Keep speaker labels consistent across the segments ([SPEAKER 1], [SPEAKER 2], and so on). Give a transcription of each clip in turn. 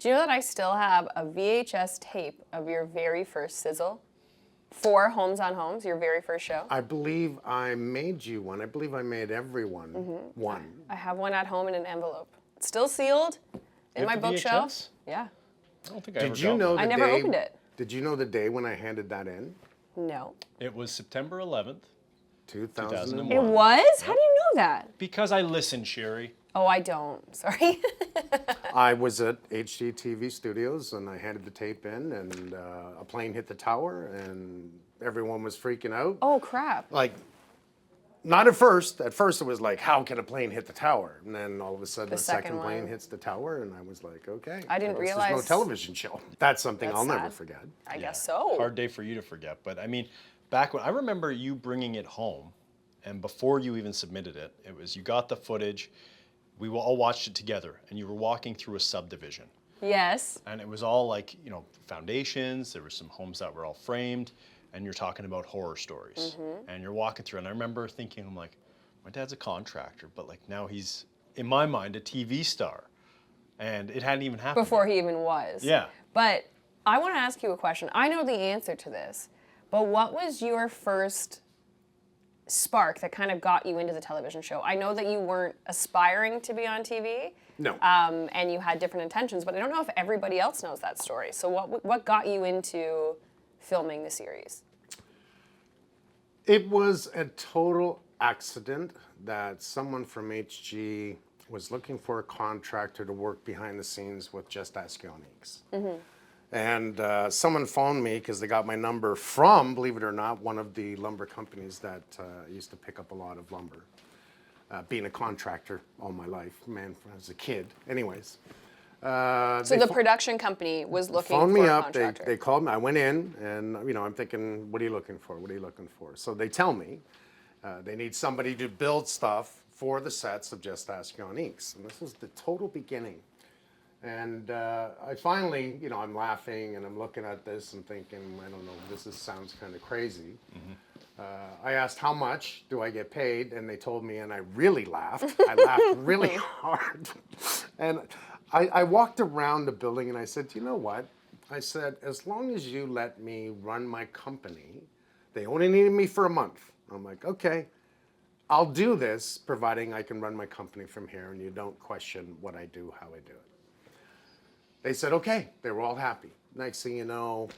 [SPEAKER 1] Do you know that I still have a VHS tape of your very first sizzle for Holmes on Holmes, your very first show?
[SPEAKER 2] I believe I made you one. I believe I made everyone one.
[SPEAKER 1] I have one at home in an envelope. It's still sealed in
[SPEAKER 3] You
[SPEAKER 1] my
[SPEAKER 3] have the
[SPEAKER 1] bookshelf.
[SPEAKER 3] VHS?
[SPEAKER 1] Yeah.
[SPEAKER 3] I don't think I
[SPEAKER 2] Did
[SPEAKER 3] ever
[SPEAKER 2] you
[SPEAKER 3] got
[SPEAKER 2] know
[SPEAKER 3] one.
[SPEAKER 2] the
[SPEAKER 1] I never
[SPEAKER 2] day?
[SPEAKER 1] opened it.
[SPEAKER 2] Did you know the day when I handed that in?
[SPEAKER 1] No.
[SPEAKER 3] It was September 11th.
[SPEAKER 2] 2001.
[SPEAKER 1] It was? How do you know that?
[SPEAKER 3] Because I listened, Sherry.
[SPEAKER 1] Oh, I don't. Sorry.
[SPEAKER 2] I was at HGTV Studios and I handed the tape in, and a plane hit the tower and everyone was freaking out.
[SPEAKER 1] Oh, crap.
[SPEAKER 2] Like, not at first. At first it was like, how can a plane hit the tower? And then all of a sudden
[SPEAKER 1] The
[SPEAKER 2] the second
[SPEAKER 1] second
[SPEAKER 2] plane
[SPEAKER 1] one.
[SPEAKER 2] hits the tower and I was like, okay.
[SPEAKER 1] I didn't
[SPEAKER 2] guess
[SPEAKER 1] realize-
[SPEAKER 2] there's no television show. That's something
[SPEAKER 1] That's
[SPEAKER 2] I'll never
[SPEAKER 1] sad.
[SPEAKER 2] forget.
[SPEAKER 1] I guess so.
[SPEAKER 3] Hard day for you to forget. But I mean, back when I remember you bringing it home, and before you even submitted it, it was you got the footage. We all watched it together, and you were walking through a subdivision.
[SPEAKER 1] Yes.
[SPEAKER 3] And it was all like, foundations. There were some homes that were all framed, and you're talking about horror stories. And you're walking through, and I remember thinking, I'm like, my dad's a contractor, but like now he's, in my mind, a TV star. And it hadn't even happened.
[SPEAKER 1] Before he even was.
[SPEAKER 3] Yeah.
[SPEAKER 1] But I want to ask you a question. I know the answer to this, but what was your first spark that kind of got you into the television show? I know that you weren't aspiring to be on TV.
[SPEAKER 2] No.
[SPEAKER 1] And you had different intentions, but I don't know if everybody else knows that story. So what got you into filming the series?
[SPEAKER 2] It was a total accident that someone from HG was looking for a contractor to work behind the scenes with Just Ask Uniques. And someone phoned me because they got my number from, believe it or not, one of the lumber companies that used to pick up a lot of lumber. Being a contractor all my life, man, as a kid. Anyways.
[SPEAKER 1] So the production company was looking
[SPEAKER 2] Phoned
[SPEAKER 1] for
[SPEAKER 2] me
[SPEAKER 1] a
[SPEAKER 2] up,
[SPEAKER 1] contractor.
[SPEAKER 2] they called me, I went in and I'm thinking, what are you looking for? What are you looking for? So they tell me they need somebody to build stuff for the sets of Just Ask Uniques. And this was the total beginning. And I finally, I'm laughing and I'm looking at this and thinking, I don't know, sounds kind of crazy. I asked, how much do I get paid? And they told me, and I really laughed. I laughed really hard. And I walked around the building and I said, you know what? I said, as long as you let me run my company, they only needed me for a month. I'm like, okay, I'll do this, providing I can run my company from here and you don't question what I do, how I do it. They said, okay, they were all happy. Next thing you know,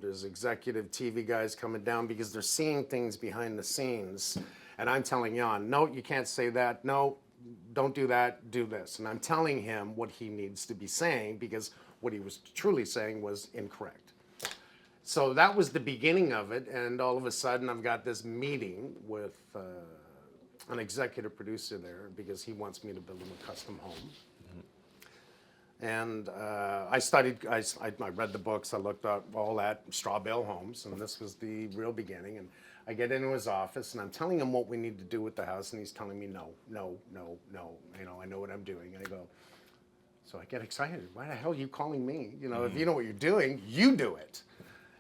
[SPEAKER 2] there's executive TV guys coming down because they're seeing things behind the scenes. And I'm telling Jan, no, you can't say that. No, don't do that, do this. And I'm telling him what he needs to be saying because what he was truly saying was incorrect. So that was the beginning of it. And all of a sudden I've got this meeting with an executive producer there because he wants me to build him a custom home. And I studied, I read the books, I looked up all that, straw bale homes, and this was the real beginning. And I get into his office, and I'm telling him what we need to do with the house, and he's telling me, no, no, no, no, I know what I'm doing. And I go, so I get excited. Why the hell are you calling me? If you know what you're doing, you do it.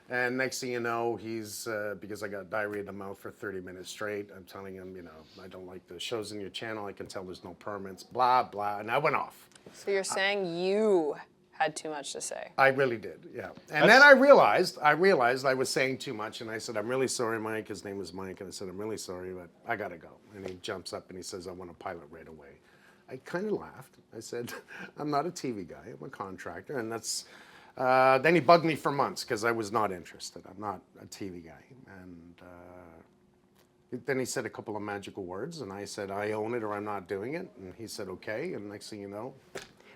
[SPEAKER 2] And next thing you know, he's, because I got diarrhea in the mouth for 30 minutes straight, I'm telling him, I don't like the shows in your channel, I can tell there's no permits, blah, blah, and I went off.
[SPEAKER 1] So you're saying you had too much to say?
[SPEAKER 2] I really did, yeah. And then I realized I was saying too much, and I said, I'm really sorry, Mike. His name was Mike, and I said, I'm really sorry, but I gotta go. And he jumps up and he says, I want a pilot right away. I kind of laughed. I said, I'm not a TV guy, I'm a contractor, and that's, then he bugged me for months because I was not interested. I'm not a TV guy. And then he said a couple of magical words, and I said, I own it or I'm not doing it. And he said, okay. And next thing you know,